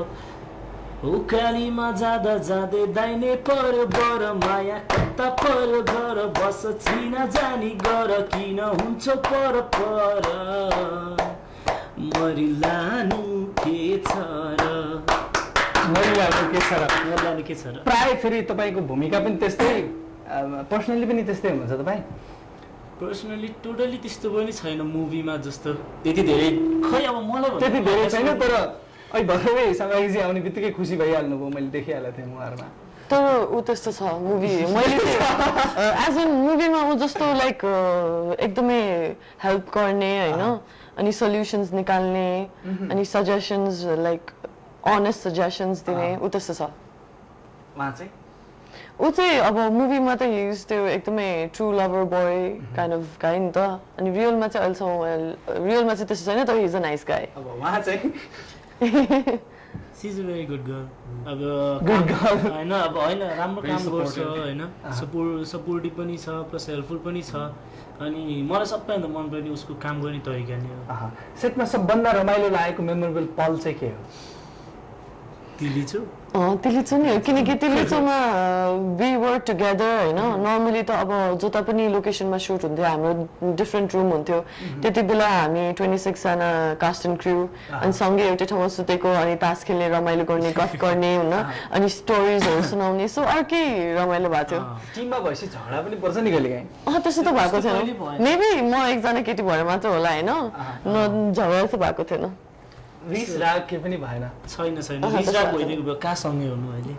B: उकालीमा जाँदा जाँदै दाहिने पर बर माया कता पर घर बस चिना जानी गर किन हुन्छ पर पर मरिलानु के छ र
A: प्राय फेरि तपाईँको भूमिका पनि त्यस्तै पर्सनली पनि त्यस्तै हुनुहुन्छ तपाईँ
B: पर्सनली टोटली त्यस्तो पनि छैन मुभीमा जस्तो त्यति धेरै खै अब मलाई
A: त्यति धेरै छैन तर अहिले भर्खरै साम्राज्ञीजी आउने बित्तिकै खुसी भइहाल्नु भयो मैले देखिहालेको थिएँ उहाँहरूमा
C: तर ऊ त्यस्तो छ मुभी मैले एज एन मुभीमा ऊ जस्तो लाइक एकदमै हेल्प गर्ने होइन अनि सल्युसन्स निकाल्ने अनि सजेसन्स लाइक अनेस्ट सजेसन्स दिने ऊ त्यस्तो छ
A: उहाँ चाहिँ
C: ऊ चाहिँ अब मुभीमा त हिज त्यो एकदमै true lover boy kind of गाई नि त अनि रियलमा चाहिँ अहिलेसम्म रियलमा चाहिँ त्यस्तो छैन तर हिज अ नाइस गाई
A: अब उहाँ चाहिँ
B: she is a very good girl अब होइन अब होइन राम्रो काम गर्छ होइन सपोर्टिभ पनि छ प्लस हेल्पफुल पनि छ अनि मलाई सबैभन्दा मनपर्ने उसको काम गर्ने तरिका नै हो
A: सेटमा सबभन्दा रमाइलो लागेको मेमोरेबल पल चाहिँ के हो
B: तिलिचो
C: तिलिचो नि हो किनकि तिलिचोमा वी वर्क टुगेदर होइन नर्मली त अब जता पनि लोकेसनमा सुट हुन्थ्यो हाम्रो डिफ्रेन्ट रुम हुन्थ्यो त्यति बेला हामी 26 जना कास्ट एन्ड क्र्यू अनि सँगै एउटै ठाउँमा सुतेको अनि तास खेल्ने रमाइलो गर्ने गफ गर्ने होइन अनि स्टोरिजहरू सुनाउने सो अर्कै रमाइलो भएको थियो
A: टिममा भएपछि झगडा पनि पर्छ नि कहिलेकाहीँ
C: त्यस्तो त भएको थिएन मेबी म एकजना केटी भएर मात्र होला होइन झगडा चाहिँ भएको थिएन
A: रिस राग के पनि भएन
B: छैन रिस राग भइदिएको भयो कहाँसँगै हुनु अहिले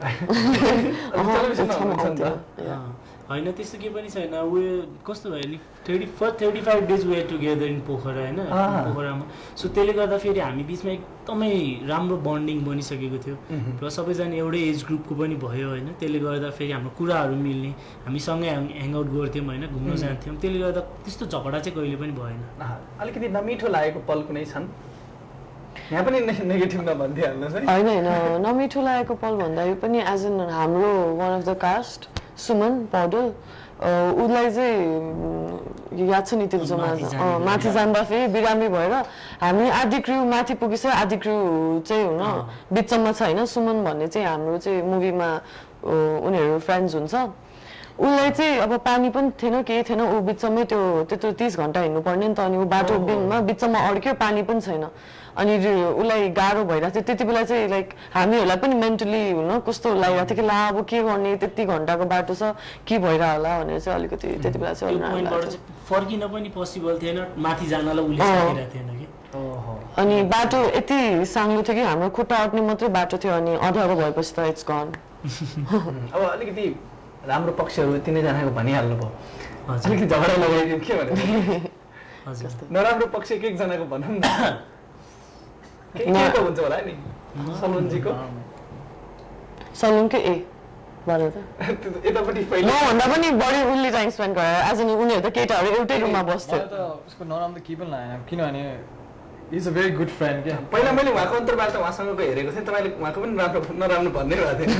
B: होइन त्यस्तो केही पनि छैन उयो कस्तो भयो नि 35 days way together in Pokhara होइन पोखरामा सो त्यसले गर्दा फेरि हामी बिचमा एकदमै राम्रो बन्डिङ बनिसकेको थियो प्लस सबैजना एउटै एज ग्रुपको पनि भयो होइन त्यसले गर्दा फेरि हाम्रो कुराहरू मिल्ने हामी सँगै ह्याङआउट गर्थ्यौँ होइन घुम्न जान्थ्यौँ त्यसले गर्दा त्यस्तो झगडा चाहिँ कहिले पनि भएन
A: अलिकति नमिठो लागेको पल कुनै छन् यहाँ पनि नेगेटिभ नभनिदिइहाल्नुहोस् है
C: होइन नमिठो लागेको पल भन्दा पनि एज एन हाम्रो one of the cast Suman Paudel उसलाई चाहिँ याद छ नि त्यो जमाना माथि जाँदा फेरि बिरामी भएर हामी आधी क्र्यू माथि पुगिसक्यो आधी क्र्यू चाहिँ हुन बिचमा छ होइन सुमन भन्ने चाहिँ हाम्रो चाहिँ मुभीमा उनीहरू फ्रेन्ड्स हुन्छ उसलाई चाहिँ अब पानी पनि थिएन केही थिएन ऊ बिचमै त्यो त्यत्रो 30 घन्टा हिँड्नुपर्ने नि त अनि ऊ बाटो बिचमा अड्क्यो पानी पनि छैन अनि उसलाई गाह्रो भइरहेको थियो त्यति बेला चाहिँ लाइक हामीहरूलाई पनि मेन्टली हुन कस्तो लागिरहेको थियो कि ला अब के गर्ने त्यति घन्टाको बाटो छ के भइरह होला भनेर चाहिँ अलिकति त्यति बेला चाहिँ
B: फर्किन पनि पोसिबल थिएन माथि जानलाई उले सकिरहेको थिएन कि
C: अनि बाटो यति साङ्लो थियो कि हाम्रो खुट्टा अट्ने मात्रै बाटो थियो अनि अँध्यारो भएपछि त इट्स गन
A: अब अलिकति राम्रो पक्षहरू तिनैजनाको भनिहाल्नु भयो अलिकति झगडा लगाइदिउँ के भने नराम्रो पक्ष एक एकजनाको भनौँ न के त हुन्छ होला नि सलुनजीको
C: सलुनकै ए भन त
A: यतापट्टि पहिले
C: मभन्दा पनि बढी उनले टाइम स्पेन्ड गरे एज एन उनीहरू त केटाहरू एउटै रुममा बस्थ्यो
D: त उसको नराम्रो केही पनि लागेन किनभने is a very good friend क्या
A: पहिला मैले उहाँको अन्तर्वार्ता उहाँसँगको हेरेको थिएँ तपाईँले उहाँको पनि राम्रो नराम्रो भन्दै भएको थियो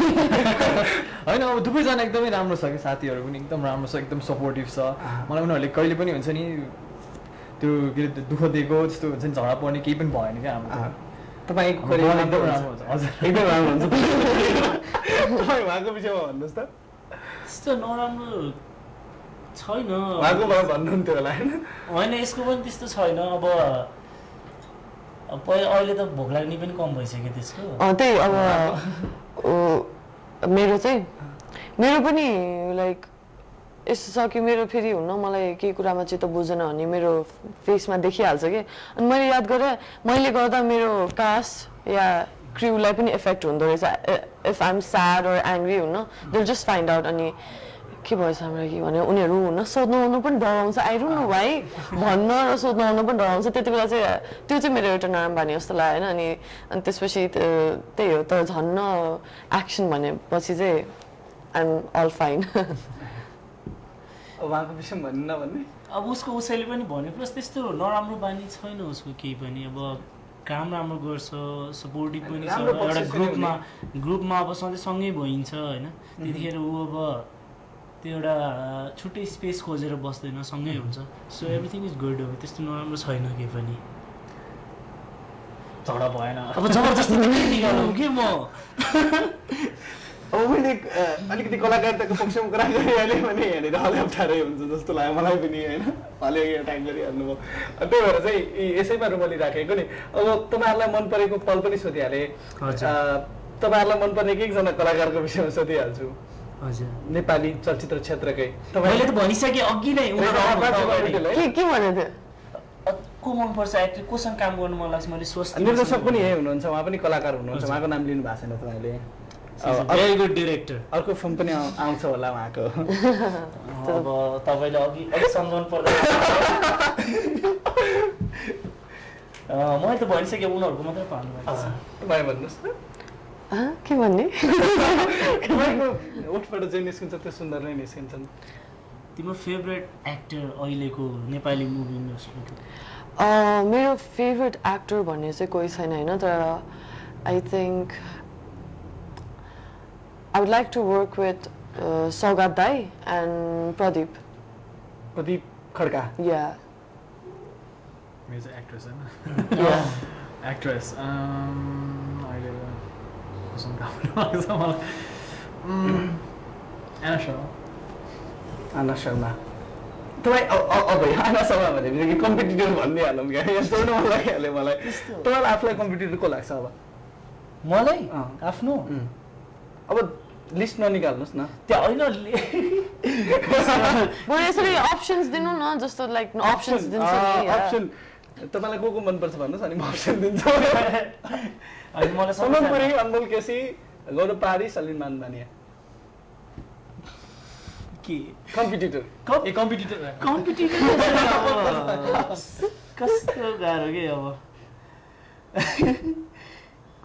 D: होइन अब दुवैजना एकदमै राम्रो छ कि साथीहरू पनि एकदम राम्रो छ एकदम सपोर्टिभ छ मलाई उनीहरूले कहिले पनि हुन्छ नि त्यो के अरे दुःख दिएको त्यस्तो हुन्छ नि झगडा पर्ने केही पनि भएन क्या हाम्रो
A: तपाईँको
D: एकदम राम्रो हुन्छ हजुर
A: एकदम राम्रो हुन्छ तपाईँ उहाँको विषयमा भन्नुहोस् त
B: त्यस्तो नराम्रो छैन
A: उहाँको भन्नुहुन्थ्यो होला
B: होइन यसको पनि त्यस्तो छैन अब अहिले त भोक लाग्ने पनि कम भइसक्यो त्यसको
C: त्यही अब मेरो पनि लाइक यस्तो छ कि मेरो फेरि हुन्न मलाई केही कुरामा चित्त बुझेन भने मेरो फेसमा देखिहाल्छ कि अनि मैले याद गरेँ मैले गर्दा मेरो कास्ट या क्र्यूलाई पनि इफेक्ट हुँदो रहेछ if I am sad or angry हुन्न दे जस्ट फाइन्ड आउट अनि के भएछ हाम्रो कि भने उनीहरू हुन सोध्नु पनि डराउँछ आई डोन्ट नो भाइ भन्न र सोध्नु पनि डराउँछ त्यति बेला चाहिँ त्यो चाहिँ मेरो एउटा नराम्रो बानी जस्तो लाग्यो होइन अनि त्यसपछि त्यही हो तर झन्न एक्सन भनेपछि चाहिँ आइ एम अल फाइन
A: उहाँको विषयमा भन्नु नभन्ने
B: अब उसको उसैले पनि भन्यो प्लस त्यस्तो नराम्रो बानी छैन उसको केही पनि अब काम राम्रो गर्छ सपोर्टिभ पनि छ एउटा ग्रुपमा अब सधैँ सँगै भइन्छ होइन त्यतिखेर ऊ अब त्यो एउटा छुट्टै स्पेस खोजेर बस्दैन सँगै हुन्छ सो एभ्रिथिङ इज गुड अब त्यस्तो नराम्रो छैन केही पनि
D: झगडा भएन
B: अब जबरजस्ती निकाल्नु के म
A: अब मैले अलिकति कलाकारिताको पक्षमा कुरा गरिहालेँ भने यहाँनिर अलि अप्ठ्यारै हुन्छ जस्तो लाग्यो मलाई पनि होइन अलि टाइम गरिहाल्नु भयो त्यही भएर चाहिँ यसैमा रुमली राखेको नि अब तपाईँहरूलाई मन परेको पल पनि सोधिहालेँ तपाईँहरूलाई मनपर्ने एकजना कलाकारको विषयमा सोधिहाल्छु
B: हजुर
A: नेपाली चलचित्र क्षेत्रकै
B: मैले त भनिसकेँ अघि नै
C: के भनेको थियो
B: को मनपर्छ एक्टर कोसँग काम गर्नु मन लाग्छ मैले सोच्थेँ
A: निर्देशक पनि यही हुनुहुन्छ उहाँ पनि कलाकार हुनुहुन्छ उहाँको नाम लिनु भएको छैन तपाईँले
B: भेरी गुड डिरेक्टर
A: अर्को फिल्म पनि आउँछ होला उहाँको
B: अब तपाईँले अघि सम्झाउनु पर्दा मैले त भनिसकेँ उनीहरूको मात्रै पाल्नु भएको छ
A: तपाईँ भन्नुहोस् न
C: के भन्ने
A: तपाईँको ओठबाट जे निस्किन्छ त्यो सुन्दर नै निस्किन्छन्
B: तिम्रो फेभरेट एक्टर अहिलेको नेपाली मुभी इन्डस्ट्रीको
C: मेरो फेभरेट एक्टर भन्ने चाहिँ कोही छैन होइन तर I think I would like to work with Saugat Dai and Pradeep.
A: Pradeep Khadka.
C: Yeah.
D: He's an actress,
C: Yeah.
D: Actress. अहिले कोसँग काम लाग्छ मलाई Anna Sharma.
A: Anna Sharma. तपाईँ अब आना शर्मा भने कि कम्पिटिटर भनिदिइहालौँ क्या यहाँ जोड्नु मन लागिहाल्यो मलाई तपाईँलाई आफूलाई कम्पिटिटर को लाग्छ अब
B: मलाई आफ्नो
A: अब लिस्ट ननिकाल्नुहोस् न
B: त्यो होइन
C: बरु यसरी अप्सन्स दिनु न जस्तो लाइक अप्सन्स दिन्छ नि
A: अप्सन तपाईँलाई को मनपर्छ भन्नुहोस् अनि म अप्सन दिन्छु
B: अनि मलाई
A: सोनम पुरी अनमोल केसी गौरव पहाडी सलिम मानदानिया
B: के
A: कम्पिटिटर
B: कस्तो गाह्रो के अब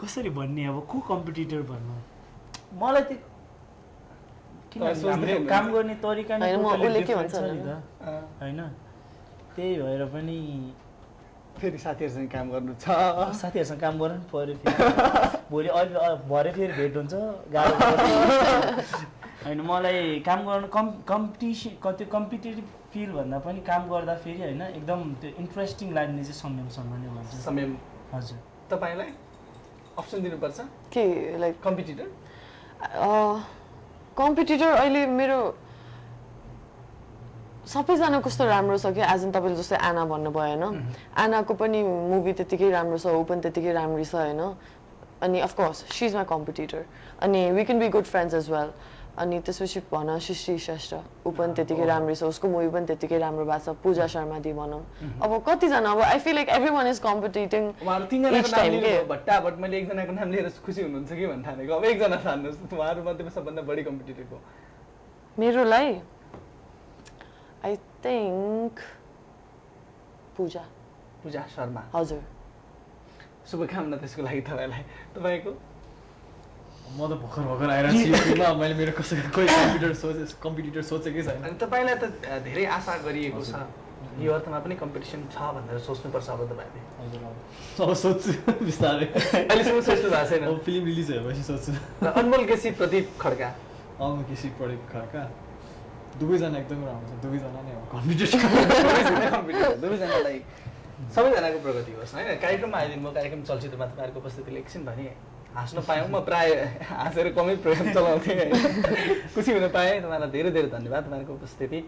B: कसरी भन्ने अब को कम्पिटिटर भन्नु मलाई त किन काम गर्ने तरिका नै होइन त्यही भएर पनि
A: फेरि साथीहरूसँग काम गर्नु छ
B: साथीहरूसँग काम गर्नु नि पऱ्यो भोलि अहिले भरे फेरि भेट हुन्छ गाह्रो होइन मलाई काम गर्नु त्यो कम्पिटेटिभ फिल भन्दा पनि काम गर्दा फेरि होइन एकदम त्यो इन्ट्रेस्टिङ लाग्ने चाहिँ संयमसँग नै भन्छ।
A: संयम। हजुर। तपाईँलाई अप्सन दिनुपर्छ
C: के लाइक
A: कम्पिटिटर?
C: कम्पिटिटर अहिले मेरो सबैजना कस्तो राम्रो छ कि एज इन तपाईँले जस्तै आना भन्नुभयो होइन, आनाको पनि मुभी त्यतिकै राम्रो छ, ऊ पनि त्यतिकै राम्री छ होइन। अनि of course she is my competitor अनि we can be good friends as well. अनि त्यसपछि भन सृष्टि श्रेष्ठ, ऊ पनि त्यतिकै राम्री छ, उसको मुभी पनि त्यतिकै राम्रो भएको छ। पूजा शर्मा दी भनौँ, अब कतिजना अब I feel like every one is competing.
A: भट्टाभट मैले एकजनाको नाम लिएर खुसी हुनुहुन्छ कि भन्नु थालेको, अब एकजना छान्नुहोस् उहाँहरू मध्येमा सबभन्दा बढी कम्पिटिटिभ हो।
C: मेरोलाई आई थिङ्क पूजा
A: शर्मा।
C: हजुर।
A: शुभकामना त्यसको लागि तपाईँलाई। तपाईँको?
D: म त भर्खर आइरहेको छु यो फिल्डमा, मैले मेरो कोही कम्पिटिटर सोचेकै छैन।
A: अनि तपाईँलाई त धेरै आशा गरिएको छ यो अर्थमा पनि कम्पिटिसन छ भनेर सोच्नुपर्छ अब तपाईँले।
D: हजुर अब सोध्छु बिस्तारै,
A: अहिलेसम्म सोच्नु भएको छैन?
D: अब फिल्म रिलिज भएपछि सोध्छु।
A: र अनमोल केसी प्रदीप खड्का?
D: अनमोल केसी प्रदीप खड्का दुवैजना एकदमै राम्रो छ, दुवैजना नै हो कम्पिटिटर।
A: दुवैजनालाई सबैजनाको प्रगति होस् होइन। कार्यक्रममा आइदिनु भयो, कार्यक्रम चलचित्रमा तपाईँहरूको उपस्थितिले एकछिन भने हाँस्न पाएँ। म प्रायः हाँसेर कमै प्रोग्राम चलाउँथेँ होइन, खुसी हुन पाएँ। तपाईँलाई धेरै धेरै धन्यवाद तपाईँहरूको उपस्थिति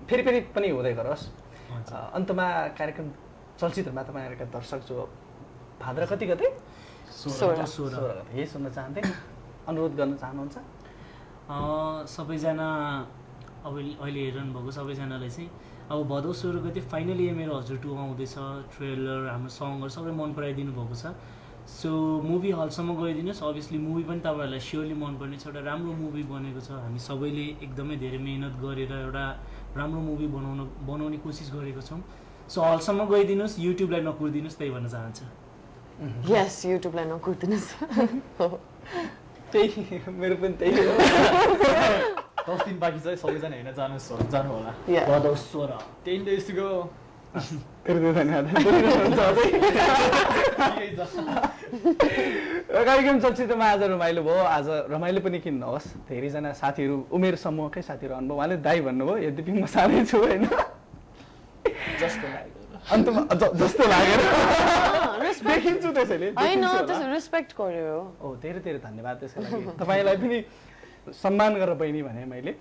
A: फेरि पनि हुँदै गरोस्। अन्तमा कार्यक्रम चलचित्रमा तपाईँहरूका दर्शक जो भाद्र कति गते?
C: 16
A: गते यही सुन्न चाहन्थे, अनुरोध गर्न चाहनुहुन्छ?
B: सबैजना अब अहिले हेरिरहनु भएको सबैजनालाई चाहिँ अब भदौ 16 गते फाइनली मेरो हजुर 2 आउँदैछ। ट्रेलर हाम्रो सङहरू सबै मन पराइदिनु भएको छ। सो मुभी हलसम्म गइदिनुहोस्। अभियसली मुभी पनि तपाईँहरूलाई स्योरली मनपर्ने छ, एउटा राम्रो मुभी बनेको छ। हामी सबैले एकदमै धेरै मेहनत गरेर एउटा राम्रो मुभी बनाउने कोसिस गरेको छौँ। सो हलसम्म गइदिनुहोस्, युट्युबलाई नकुर्दिनुहोस्, त्यही भन्न चाहन्छु।
C: यस, युट्युबलाई नकुर्दिनुहोस्।
A: त्यही मेरो पनि त्यही हो।
D: 10 दिन बाँकी छ, सबैजना हेर्न जानु होला।
B: भदौ 16
D: 10 days to go।
A: धेरै धन्यवाद। कार्यक्रम चलचित्रमा आज रमाइलो भयो। आज रमाइलो पनि किन नहोस्, धेरैजना साथीहरू उमेर समूहकै साथीहरू आउनुभयो। उहाँले दाइ भन्नुभयो, यद्यपि म सानै छु होइन, अन्तमा जस्तो लागेर देखिन्छु त्यसैले
C: होइन, त्यसो रेस्पेक्ट गर्यो।
A: ओ धेरै धेरै धन्यवाद त्यसको लागि। तपाईँलाई पनि सम्मान गरेर बहिनी भने मैले।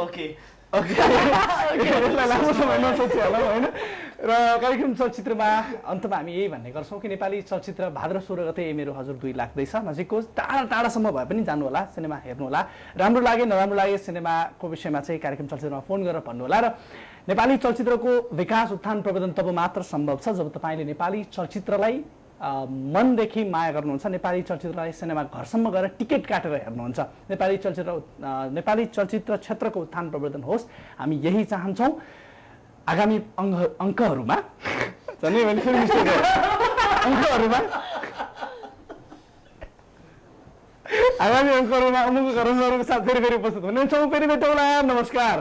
B: ओके
A: लामो समय नसोच्यो होला होइन। र कार्यक्रम चलचित्रमा अन्तमा हामी यही भन्ने गर्छौँ कि नेपाली चलचित्र भाद्र 16 गते मेरो हजुर 2 लाग्दैछ। नजिकको टाढासम्म भए पनि जानु होला, सिनेमा हेर्नु होला। राम्रो लागे नराम्रो लागे सिनेमाको विषयमा चाहिँ कार्यक्रम चलचित्रमा फोन गरेर भन्नु होला। र नेपाली चलचित्रको विकास उत्थान प्रवर्धन तब मात्र सम्भव छ जब तपाईँले नेपाली चलचित्रलाई मनदेखि माया गर्नुहुन्छ, नेपाली चलचित्रलाई सिनेमा घरसम्म गएर टिकट काटेर हेर्नुहुन्छ। नेपाली चलचित्र क्षेत्रको उत्थान प्रवर्धन होस्, हामी यही चाहन्छौँ। आगामी अङ्कहरूमा अमुक घरहरूको साथ फेरि उपस्थित हुनेछौँ। फेरि भेटौँला, नमस्कार।